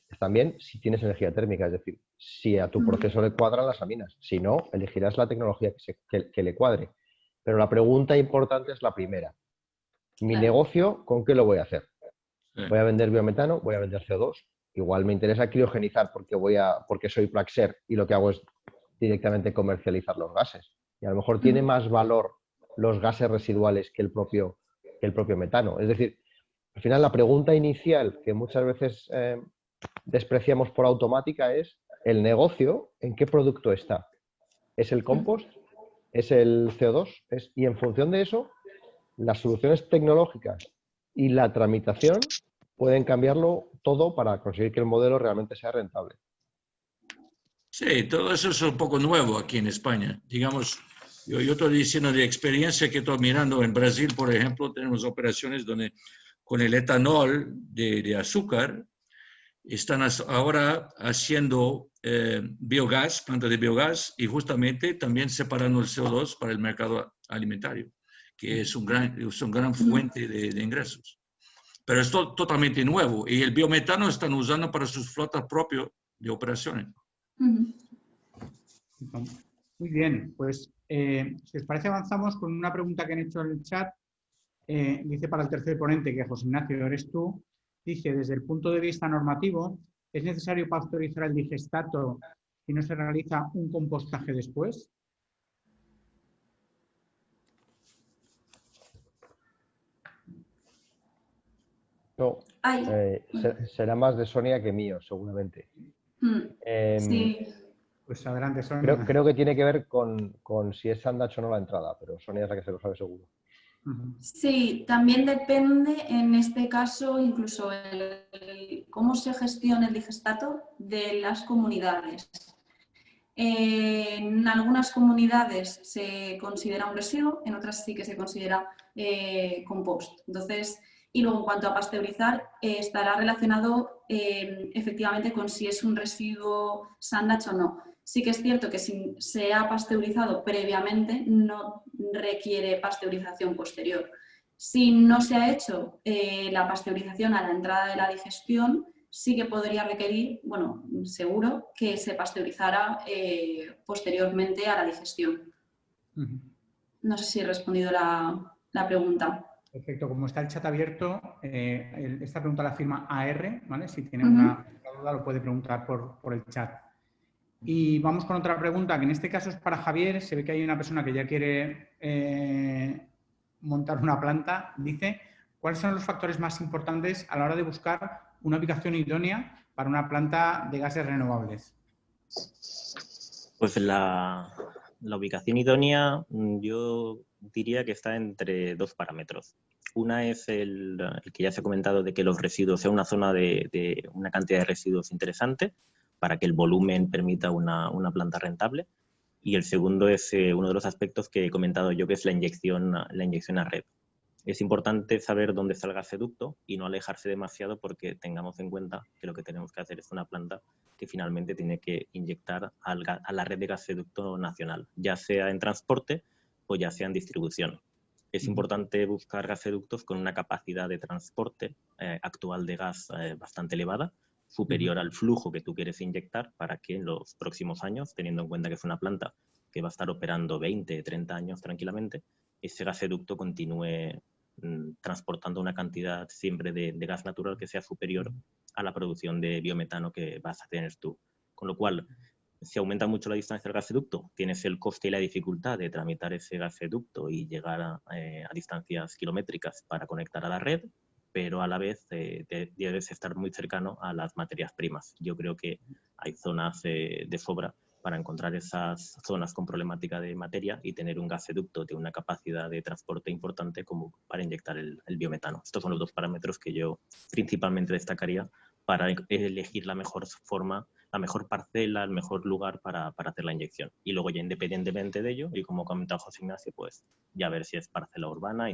si tienes energía térmica, es decir, si a tu proceso le cuadran las aminas. Si no, elegirás la tecnología que le cuadre. Pero la pregunta importante es la primera. Mi negocio, ¿con qué lo voy a hacer? ¿Voy a vender biometano? ¿Voy a vender CO2? Igual me interesa criogenizar porque soy Praxair y lo que hago es directamente comercializar los gases. Y a lo mejor tiene más valor los gases residuales que el propio metano. Es decir, al final la pregunta inicial que muchas veces despreciamos por automática es el negocio, ¿en qué producto está? ¿Es el compost? ¿Es el CO2? Y en función de eso, las soluciones tecnológicas y la tramitación pueden cambiarlo todo para conseguir que el modelo realmente sea rentable. Sí, todo eso es un poco nuevo aquí en España. Digamos, yo estoy diciendo de experiencia que estoy mirando en Brasil, por ejemplo, tenemos operaciones donde con el etanol de azúcar están ahora haciendo biogás, plantas de biogás, y justamente también separando el CO2 para el mercado alimentario, que es una gran fuente de ingresos. Pero es totalmente nuevo y el biometano están usando para sus flotas propias de operaciones. Muy bien, pues si os parece avanzamos con una pregunta que han hecho en el chat. Dice para el tercer ponente, que José Ignacio eres tú, dice, desde el punto de vista normativo, ¿es necesario pasteurizar el digestato si no se realiza un compostaje después? No, será más de Sonia que mío, seguramente. Sí. Pues adelante, Sonia. Creo que tiene que ver con si es sandwich o no la entrada, pero Sonia es la que se lo sabe seguro. Sí, también depende en este caso incluso cómo se gestiona el digestato de las comunidades. En algunas comunidades se considera un residuo, en otras sí que se considera compost. Entonces, y luego en cuanto a pasteurizar, estará relacionado efectivamente con si es un residuo sandwich o no. Sí que es cierto que si se ha pasteurizado previamente no requiere pasteurización posterior. Si no se ha hecho la pasteurización a la entrada de la digestión, sí que podría requerir, bueno, seguro, que se pasteurizara posteriormente a la digestión. No sé si he respondido la pregunta. Perfecto, como está el chat abierto, esta pregunta la firma AR, ¿vale? Si tiene una duda lo puede preguntar por el chat. Y vamos con otra pregunta, que en este caso es para Javier. Se ve que hay una persona que ya quiere montar una planta. Dice, ¿cuáles son los factores más importantes a la hora de buscar una ubicación idónea para una planta de gases renovables? Pues la ubicación idónea yo diría que está entre dos parámetros. Una es el que ya se ha comentado, de que los residuos sea una zona de una cantidad de residuos interesante para que el volumen permita una planta rentable. Y el segundo es uno de los aspectos que he comentado yo, que es la inyección a red. Es importante saber dónde está el gasoducto y no alejarse demasiado, porque tengamos en cuenta que lo que tenemos que hacer es una planta que finalmente tiene que inyectar a la red de gasoducto nacional, ya sea en transporte o ya sea en distribución. Es importante buscar gasoductos con una capacidad de transporte actual de gas bastante elevada, superior al flujo que tú quieres inyectar, para que en los próximos años, teniendo en cuenta que es una planta que va a estar operando 20, 30 años tranquilamente, ese gasoducto continúe transportando una cantidad siempre de gas natural que sea superior a la producción de biometano que vas a tener tú. Con lo cual, si aumenta mucho la distancia del gasoducto, tienes el coste y la dificultad de tramitar ese gasoducto y llegar a distancias kilométricas para conectar a la red, pero a la vez debes estar muy cercano a las materias primas. Yo creo que hay zonas de sobra para encontrar esas zonas con problemática de materia y tener un gasoducto de una capacidad de transporte importante como para inyectar el biometano. Estos son los dos parámetros que yo principalmente destacaría para elegir la mejor forma, la mejor parcela, el mejor lugar para hacer la inyección. Y luego, ya independientemente de ello, y como comentaba José Ignacio, pues ya ver si es parcela urbana,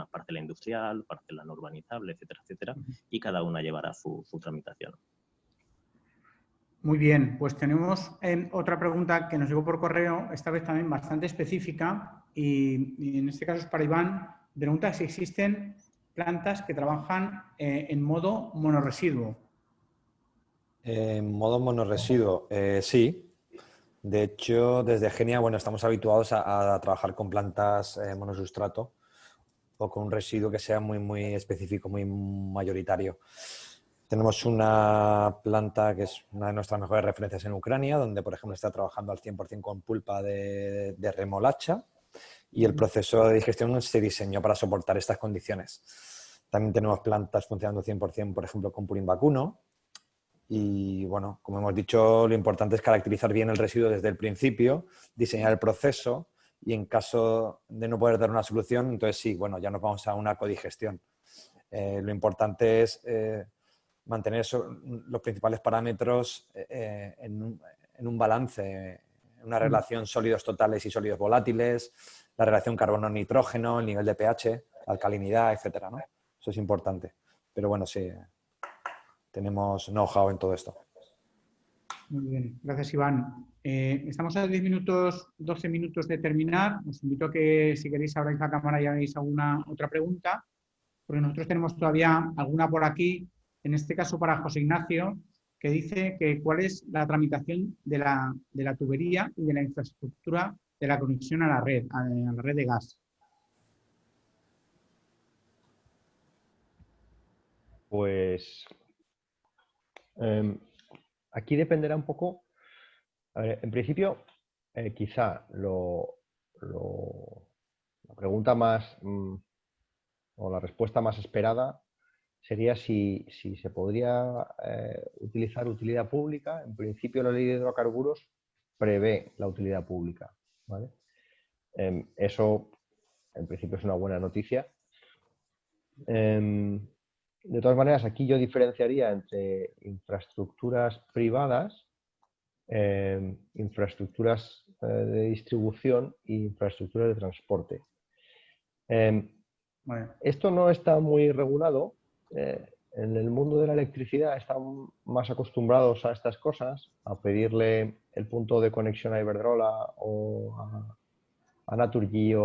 parcela industrial, parcela no urbanizable, etcétera, etcétera, y cada una llevará su tramitación. Muy bien, pues tenemos otra pregunta que nos llegó por correo, esta vez también bastante específica, y en este caso es para Iván. Pregunta si existen plantas que trabajan en modo monorresiduo. En modo monorresiduo, sí. De hecho, desde Genia, bueno, estamos habituados a trabajar con plantas monosustrato o con un residuo que sea muy, muy específico, muy mayoritario. Tenemos una planta que es una de nuestras mejores referencias en Ucrania, donde, por ejemplo, está trabajando al 100% con pulpa de remolacha, y el proceso de digestión se diseñó para soportar estas condiciones. También tenemos plantas funcionando 100%, por ejemplo, con purín vacuno. Y, bueno, como hemos dicho, lo importante es caracterizar bien el residuo desde el principio, diseñar el proceso, y en caso de no poder dar una solución, entonces sí, bueno, ya nos vamos a una codigestión. Lo importante es mantener los principales parámetros en un balance, en una relación sólidos totales y sólidos volátiles, la relación carbono-nitrógeno, el nivel de pH, alcalinidad, etcétera, ¿no? Eso es importante. Pero bueno, sí, tenemos know-how en todo esto. Muy bien, gracias Iván. Estamos a 10 minutos, 12 minutos de terminar. Os invito a que, si queréis, abráis la cámara y hagáis alguna otra pregunta, porque nosotros tenemos todavía alguna por aquí, en este caso para José Ignacio, que dice que cuál es la tramitación de la tubería y de la infraestructura de la conexión a la red de gas. Pues aquí dependerá un poco. A ver, en principio, quizá la pregunta más o la respuesta más esperada sería si se podría utilizar utilidad pública. En principio, la ley de hidrocarburos prevé la utilidad pública, ¿vale? Eso, en principio, es una buena noticia. De todas maneras, aquí yo diferenciaría entre infraestructuras privadas, infraestructuras de distribución e infraestructuras de transporte. Esto no está muy regulado. En el mundo de la electricidad están más acostumbrados a estas cosas, a pedirle el punto de conexión a Iberdrola o a Naturgy,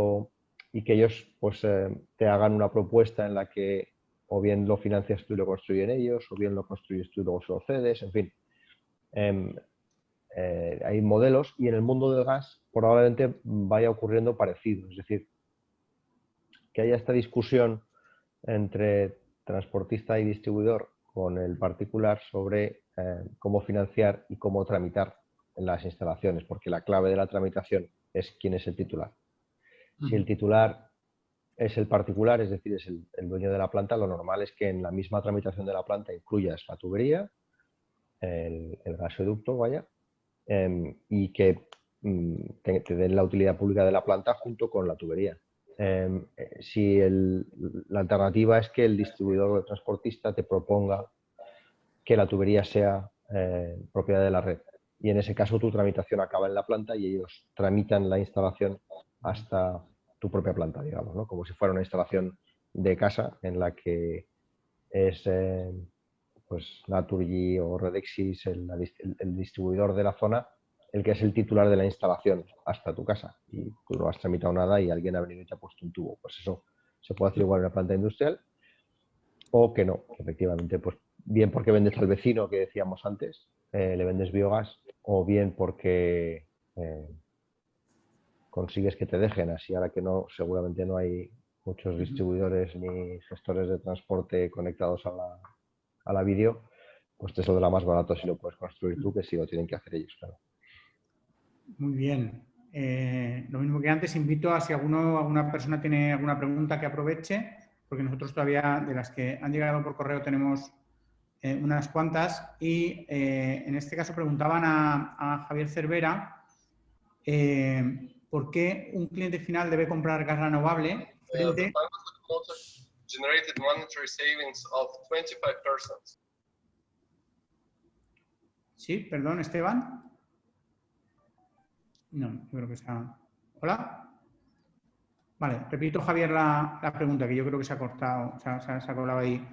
y que ellos pues, te hagan una propuesta en la que o bien lo financias tú y lo construyen ellos, o bien lo construyes tú y luego se lo cedes, en fin. Hay modelos, y en el mundo del gas probablemente vaya ocurriendo parecido. Es decir, que haya esta discusión entre transportista y distribuidor con el particular sobre cómo financiar y cómo tramitar las instalaciones, porque la clave de la tramitación es quién es el titular. Si el titular es el particular, es decir, es el dueño de la planta, lo normal es que en la misma tramitación de la planta incluyas la tubería, el gasoducto, vaya, y que te den la utilidad pública de la planta junto con la tubería. Si la alternativa es que el distribuidor o el transportista te proponga que la tubería sea propiedad de la red. Y en ese caso tu tramitación acaba en la planta y ellos tramitan la instalación hasta tu propia planta, digamos, ¿no? Como si fuera una instalación de casa en la que es pues Naturgy o Redexis, el distribuidor de la zona, el que es el titular de la instalación hasta tu casa. Y tú no has tramitado nada y alguien ha venido y te ha puesto un tubo. Pues eso se puede hacer igual en una planta industrial o que no, efectivamente, pues bien porque vendes al vecino que decíamos antes, le vendes biogás, o bien porque consigues que te dejen, así ahora que no, seguramente no hay muchos distribuidores ni gestores de transporte conectados a la vídeo, pues te saldrá más barato si lo puedes construir tú que si lo tienen que hacer ellos, claro. Muy bien. Lo mismo que antes, invito a si alguna persona tiene alguna pregunta que aproveche, porque nosotros todavía de las que han llegado por correo tenemos unas cuantas y en este caso preguntaban a Javier Cervera ¿por qué un cliente final debe comprar gas renovable frente Sí, perdón, Esteban. No, yo creo que sea... ¿Hola? Vale, repito, Javier, la pregunta, que yo creo que se ha cortado, se ha colado ahí.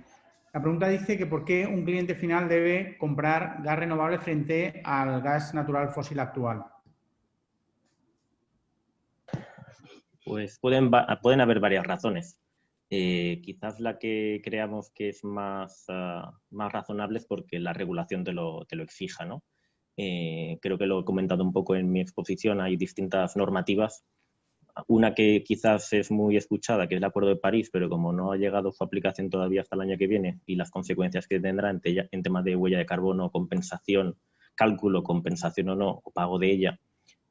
La pregunta dice que ¿por qué un cliente final debe comprar gas renovable frente al gas natural fósil actual? Pues pueden haber varias razones. Quizás la que creamos que es más razonable es porque la regulación te lo exija, ¿no? Creo que lo he comentado un poco en mi exposición, hay distintas normativas. Una que quizás es muy escuchada, que es el Acuerdo de París, pero como no ha llegado su aplicación todavía hasta el año que viene y las consecuencias que tendrá en temas de huella de carbono, compensación, cálculo, compensación o no, o pago de ella,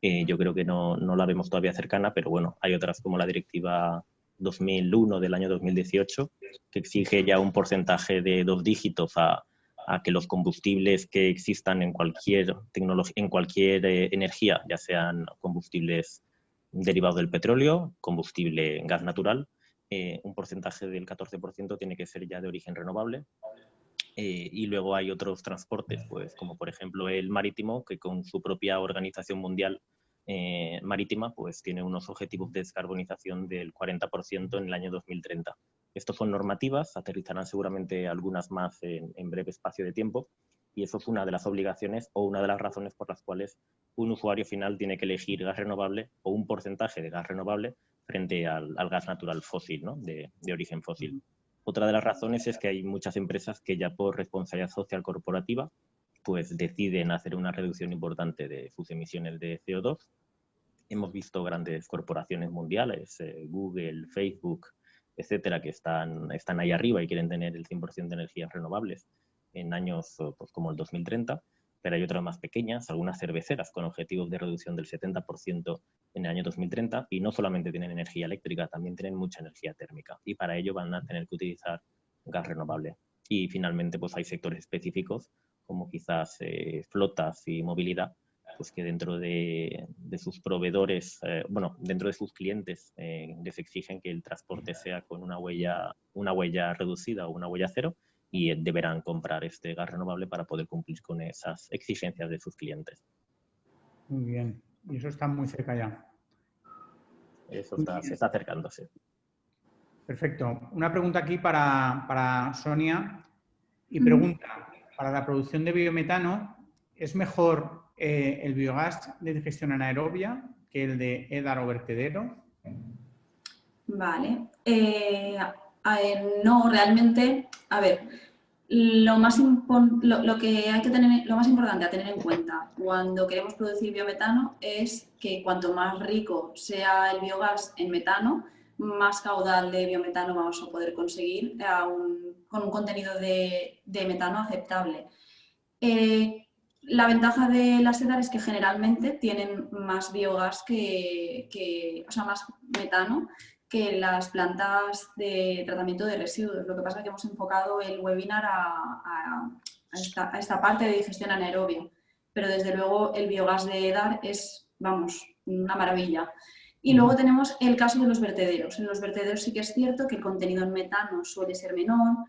yo creo que no la vemos todavía cercana, pero bueno, hay otras como la Directiva 2001 del año 2018, que exige ya un porcentaje de 2 dígitos a que los combustibles que existan en cualquier energía, ya sean combustibles derivados del petróleo, combustible gas natural, un porcentaje del 14% tiene que ser ya de origen renovable. Y luego hay otros transportes, pues como por ejemplo el marítimo, que con su propia Organización Mundial Marítima, pues tiene unos objetivos de descarbonización del 40% en el año 2030. Estos son normativas, aterrizarán seguramente algunas más en breve espacio de tiempo, y eso es una de las obligaciones o una de las razones por las cuales un usuario final tiene que elegir gas renovable o un porcentaje de gas renovable frente al gas natural fósil, ¿no? de origen fósil. Otra de las razones es que hay muchas empresas que ya por responsabilidad social corporativa pues deciden hacer una reducción importante de sus emisiones de CO2. Hemos visto grandes corporaciones mundiales, Google, Facebook, etcétera, que están ahí arriba y quieren tener el 100% de energías renovables en años pues, como el 2030, pero hay otras más pequeñas, algunas cerveceras con objetivos de reducción del 70% en el año 2030 y no solamente tienen energía eléctrica, también tienen mucha energía térmica y para ello van a tener que utilizar gas renovable. Y finalmente pues hay sectores específicos como quizás flotas y movilidad, pues que dentro de sus proveedores, dentro de sus clientes les exigen que el transporte sea con una huella reducida o una huella cero y deberán comprar este gas renovable para poder cumplir con esas exigencias de sus clientes. Muy bien, y eso está muy cerca ya. Eso se está acercándose. Perfecto. Una pregunta aquí para Sonia y pregunta, para la producción de biometano, ¿es mejor el biogás de gestión anaerobia que el de EDAR o vertedero? Vale. No, realmente, a ver, lo más importante a tener en cuenta cuando queremos producir biometano es que cuanto más rico sea el biogás en metano, más caudal de biometano vamos a poder conseguir con un contenido de metano aceptable. La ventaja de las EDAR es que generalmente tienen más biogás más metano que las plantas de tratamiento de residuos. Lo que pasa es que hemos enfocado el webinar a esta parte de digestión anaerobia. Pero desde luego el biogás de EDAR es, vamos, una maravilla. Y luego tenemos el caso de los vertederos. En los vertederos sí que es cierto que el contenido en metano suele ser menor,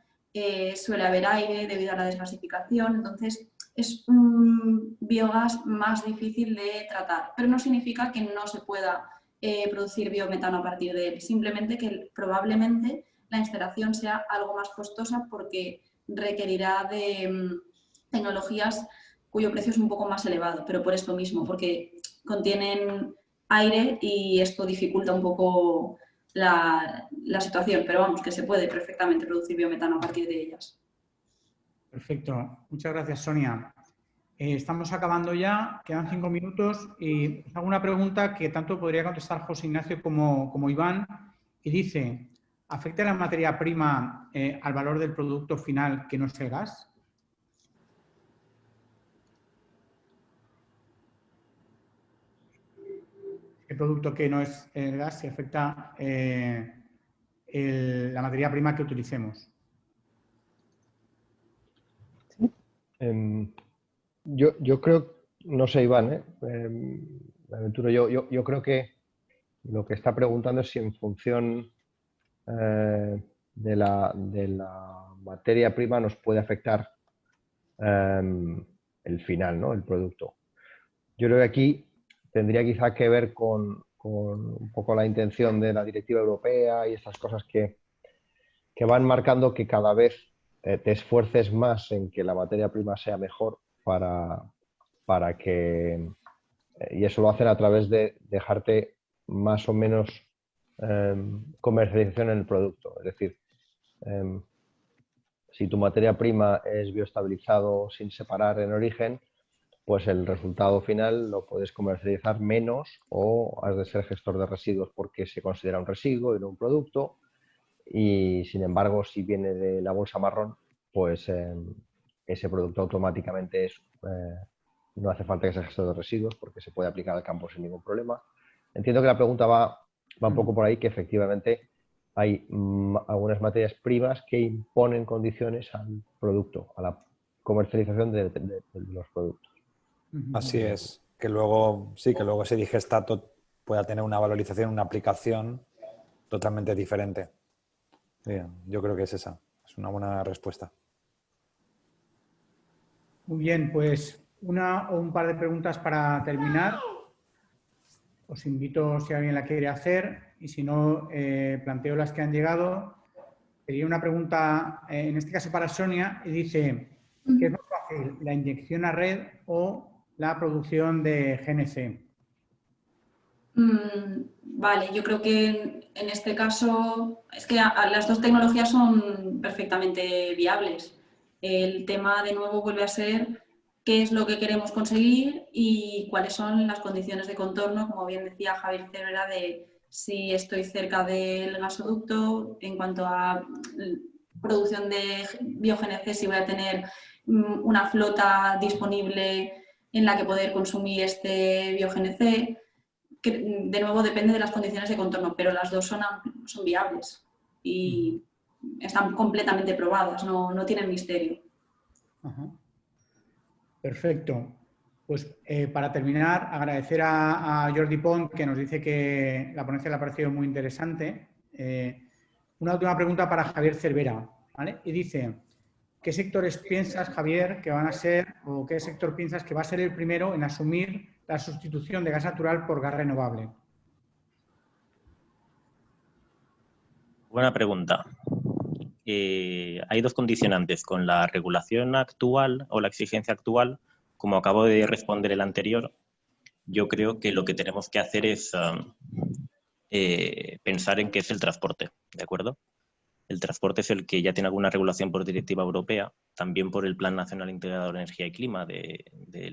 suele haber aire debido a la desgasificación, entonces es un biogás más difícil de tratar. Pero no significa que no se pueda producir biometano a partir de él, simplemente que probablemente la instalación sea algo más costosa porque requerirá de tecnologías cuyo precio es un poco más elevado, pero por esto mismo, porque contienen aire y esto dificulta un poco la situación, pero vamos, que se puede perfectamente producir biometano a partir de ellas. Perfecto. Muchas gracias, Sonia. Estamos acabando ya, quedan 5 minutos y hago una pregunta que tanto podría contestar José Ignacio como Iván y dice, ¿afecta la materia prima al valor del producto final que no es el gas? El producto que no es el gas, si afecta la materia prima que utilicemos. Yo creo, no sé, Iván, me aventuro yo creo que lo que está preguntando es si en función de la materia prima nos puede afectar el final, ¿no? El producto. Yo creo que aquí tendría quizá que ver con un poco la intención de la directiva europea y estas cosas que van marcando que cada vez te esfuerces más en que la materia prima sea mejor para que... y eso lo hacen a través de dejarte más o menos comercialización en el producto. Es decir, si tu materia prima es bioestabilizado sin separar en origen, pues el resultado final lo puedes comercializar menos o has de ser gestor de residuos porque se considera un residuo y no un producto. Y sin embargo, si viene de la bolsa marrón, pues ese producto automáticamente no hace falta que sea gestor de residuos porque se puede aplicar al campo sin ningún problema. Entiendo que la pregunta va un poco por ahí, que efectivamente hay algunas materias primas que imponen condiciones al producto, a la comercialización de los productos. Así es, que luego sí, que luego ese digestato pueda tener una valorización, una aplicación totalmente diferente. Bien, yo creo que es esa, es una buena respuesta. Muy bien, pues una o un par de preguntas para terminar. Os invito, si alguien la quiere hacer, y si no, planteo las que han llegado. Sería una pregunta, en este caso para Sonia, y dice, ¿qué es más fácil, la inyección a red o la producción de GNC? Vale, yo creo que en este caso es que las dos tecnologías son perfectamente viables. El tema de nuevo vuelve a ser qué es lo que queremos conseguir y cuáles son las condiciones de contorno, como bien decía Javier Cervera, de si estoy cerca del gasoducto, en cuanto a producción de biogénesis, si voy a tener una flota disponible en la que poder consumir este biogénesis, que de nuevo depende de las condiciones de contorno, pero las dos son viables y están completamente probadas, no tienen misterio. Ajá. Perfecto. Pues para terminar, agradecer a Jordi Pont, que nos dice que la ponencia le ha parecido muy interesante. Una última pregunta para Javier Cervera, ¿vale? Y dice, ¿qué sectores piensas, Javier, que van a ser, o qué sector piensas que va a ser el primero en asumir la sustitución de gas natural por gas renovable? Buena pregunta. Hay dos condicionantes con la regulación actual o la exigencia actual. Como acabo de responder el anterior, yo creo que lo que tenemos que hacer es pensar en qué es el transporte, ¿de acuerdo? El transporte es el que ya tiene alguna regulación por directiva europea, también por el Plan Nacional Integrador de Energía y Clima de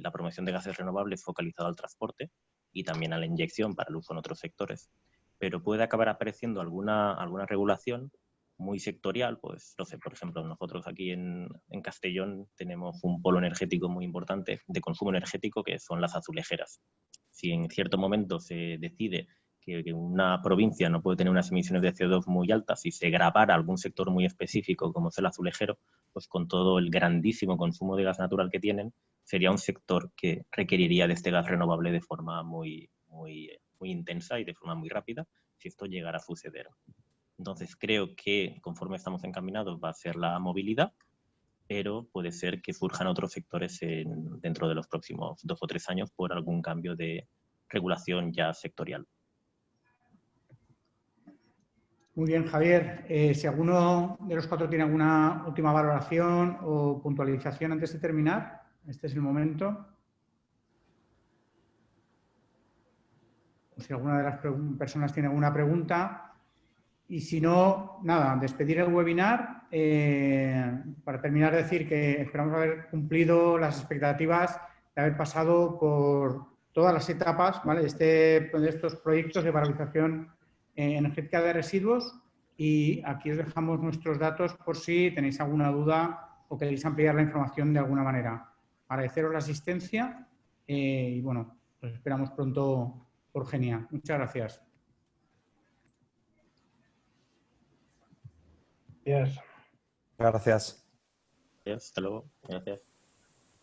la promoción de gases renovables focalizado al transporte y también a la inyección para el uso en otros sectores. Pero puede acabar apareciendo alguna regulación muy sectorial, pues no sé, por ejemplo, nosotros aquí en Castellón tenemos un polo energético muy importante de consumo energético que son las azulejeras. Si en cierto momento se decide que una provincia no puede tener unas emisiones de CO2 muy altas y se grabara algún sector muy específico como es el azulejero, pues con todo el grandísimo consumo de gas natural que tienen, sería un sector que requeriría de este gas renovable de forma muy intensa y de forma muy rápida si esto llegara a suceder. Entonces creo que conforme estamos encaminados va a ser la movilidad, pero puede ser que surjan otros sectores dentro de los próximos 2 o 3 años por algún cambio de regulación ya sectorial. Muy bien, Javier. Si alguno de los 4 tiene alguna última valoración o puntualización antes de terminar, este es el momento. O si alguna de las personas tiene alguna pregunta. Y si no, nada, despedir el webinar. Para terminar, decir que esperamos haber cumplido las expectativas de haber pasado por todas las etapas, ¿vale?, de estos proyectos de valorización energética de residuos, y aquí os dejamos nuestros datos por si tenéis alguna duda o queréis ampliar la información de alguna manera. Agradeceros la asistencia y bueno, os esperamos pronto por Genia. Muchas gracias. Yes. Gracias. Hasta luego. Gracias.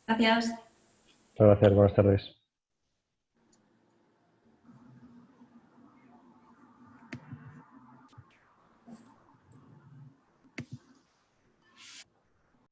Gracias. Muchas gracias, buenas tardes.